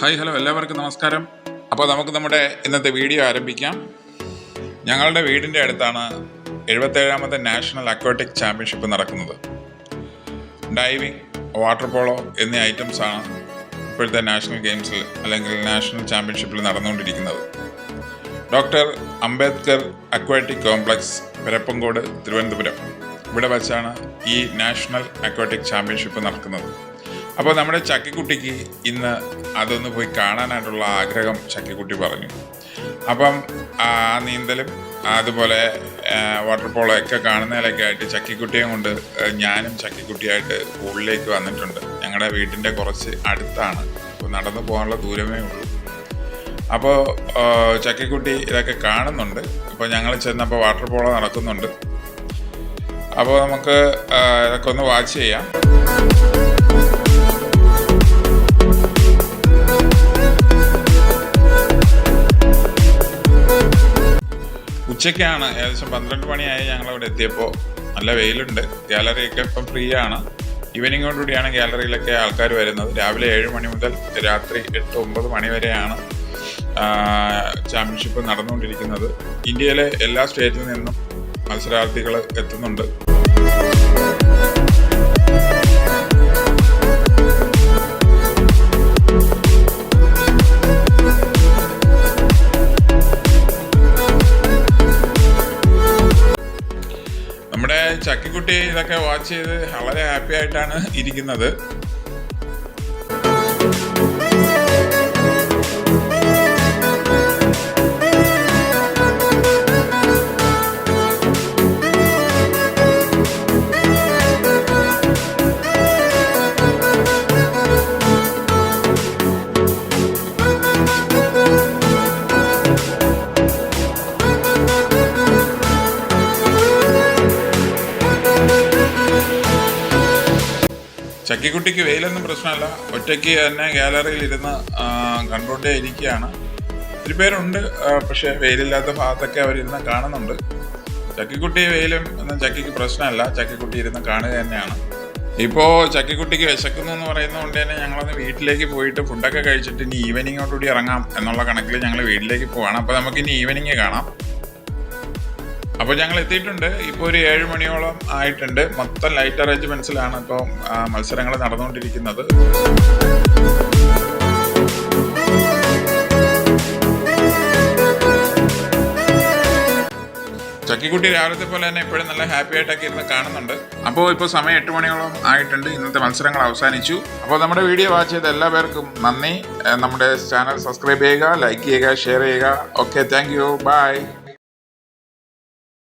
Hi hello എല്ലാവർക്കും നമസ്കാരം. അപ്പോൾ നമുക്ക് നമ്മുടെ ഇന്നത്തെ വീഡിയോ ആരംഭിക്കാം. ഞങ്ങളുടെ വീടിൻ്റെ അടുത്താണ് 77ാമത്തെ നാഷണൽ അക്വാട്ടിക് ചാമ്പ്യൻഷിപ്പ് നടക്കുന്നത്. ഡൈവിംഗ്, വാട്ടർ പോളോ എന്നീ ഐറ്റംസാണ് ഇപ്പോഴത്തെ നാഷണൽ ഗെയിംസിൽ അല്ലെങ്കിൽ നാഷണൽ ചാമ്പ്യൻഷിപ്പിൽ നടന്നുകൊണ്ടിരിക്കുന്നത്. Doctor Ambedkar aquatic complex, Parappancode, Thiruvananthapuram, ഇവിടെ വച്ചാണ് ഈ നാഷണൽ അക്വാട്ടിക് ചാമ്പ്യൻഷിപ്പ് നടക്കുന്നത്. അപ്പോൾ നമ്മുടെ ചക്കിക്കുട്ടിക്ക് ഇന്ന് അതൊന്ന് പോയി കാണാനായിട്ടുള്ള ആഗ്രഹം ചക്കിക്കുട്ടി പറഞ്ഞു. അപ്പം ആ നീന്തലും അതുപോലെ വാട്ടർ പോളോ ഒക്കെ കാണുന്നതിലൊക്കെ ആയിട്ട് ചക്കിക്കുട്ടിയെ കൊണ്ട് ഞാനും ചക്കിക്കുട്ടിയായിട്ട് പൂളിലേക്ക് വന്നിട്ടുണ്ട്. ഞങ്ങളുടെ വീടിൻ്റെ കുറച്ച് അടുത്താണ്, അപ്പോൾ നടന്നു പോകാനുള്ള ദൂരമേ ഉള്ളൂ. അപ്പോൾ ചക്കിക്കുട്ടി ഇതൊക്കെ കാണുന്നുണ്ട്. അപ്പോൾ ഞങ്ങൾ ചെന്നപ്പോൾ വാട്ടർ പോളോ നടക്കുന്നുണ്ട്. അപ്പോൾ നമുക്ക് ഇതൊക്കെ ഒന്ന് വാച്ച് ചെയ്യാം. ഉച്ചയ്ക്കാണ്, ഏകദേശം 12 മണിയായി ഞങ്ങളവിടെ എത്തിയപ്പോൾ. നല്ല വെയിലുണ്ട്. ഗാലറിയൊക്കെ ഇപ്പം ഫ്രീ ആണ്. ഈവനിങ്ങോടുകൂടിയാണ് ഗാലറിയിലൊക്കെ ആൾക്കാർ വരുന്നത്. രാവിലെ 7 മണി മുതൽ രാത്രി 8-9 മണി വരെയാണ് ചാമ്പ്യൻഷിപ്പ് നടന്നുകൊണ്ടിരിക്കുന്നത്. ഇന്ത്യയിലെ എല്ലാ സ്റ്റേറ്റിൽ നിന്നും മത്സരാർത്ഥികൾ എത്തുന്നുണ്ട്. നമ്മുടെ ചക്കിക്കുട്ടി ഇതൊക്കെ വാച്ച് ചെയ്ത് വളരെ ഹാപ്പി ആയിട്ടാണ് ഇരിക്കുന്നത്. ചക്കിക്കുട്ടിക്ക് വെയിലൊന്നും പ്രശ്നമല്ല. ഒറ്റയ്ക്ക് തന്നെ ഗാലറിയിൽ ഇരുന്ന് കണ്ടുകൊണ്ടേ ഇരിക്കുകയാണ്. ഒത്തിരി പേരുണ്ട്, പക്ഷേ വെയിലില്ലാത്ത ഭാഗത്തൊക്കെ അവരിരുന്ന് കാണുന്നുണ്ട്. ചക്കിക്കുട്ടി വെയിലും ഒന്നും ചക്കിക്ക് പ്രശ്നമല്ല. ചക്കിക്കുട്ടി ഇരുന്ന് കാണുക തന്നെയാണ്. ഇപ്പോൾ ചക്കിക്കുട്ടിക്ക് വിശക്കുന്നു എന്ന് പറയുന്നതുകൊണ്ട് തന്നെ ഞങ്ങളൊന്ന് വീട്ടിലേക്ക് പോയിട്ട് ഫുഡൊക്കെ കഴിച്ചിട്ട് ഇനി ഈവനിങ്ങോടുകൂടി ഇറങ്ങാം എന്നുള്ള കണക്കിൽ ഞങ്ങൾ വീട്ടിലേക്ക് പോവാണ്. അപ്പോൾ നമുക്കിനി ഈവനിങ് കാണാം. അപ്പോൾ ഞങ്ങൾ എത്തിയിട്ടുണ്ട്. ഇപ്പോൾ ഒരു 7 മണിയോളം ആയിട്ടുണ്ട്. മൊത്തം ലൈറ്റ് അറേഞ്ച്മെൻറ്റ്സിലാണ് ഇപ്പോൾ മത്സരങ്ങൾ നടന്നുകൊണ്ടിരിക്കുന്നത്. ചക്കിക്കുട്ടി രാവിലത്തെ പോലെ തന്നെ ഇപ്പോഴും നല്ല ഹാപ്പി ആയിട്ടൊക്കെ ഇരുന്ന് കാണുന്നുണ്ട്. അപ്പോൾ ഇപ്പോൾ സമയം 8 മണിയോളം ആയിട്ടുണ്ട്. ഇന്നത്തെ മത്സരങ്ങൾ അവസാനിച്ചു. അപ്പോൾ നമ്മുടെ വീഡിയോ വാച്ച് ചെയ്ത എല്ലാ പേർക്കും നന്ദി. നമ്മുടെ ചാനൽ സബ്സ്ക്രൈബ് ചെയ്യുക, ലൈക്ക് ചെയ്യുക, ഷെയർ ചെയ്യുക. Okay, thank you, by.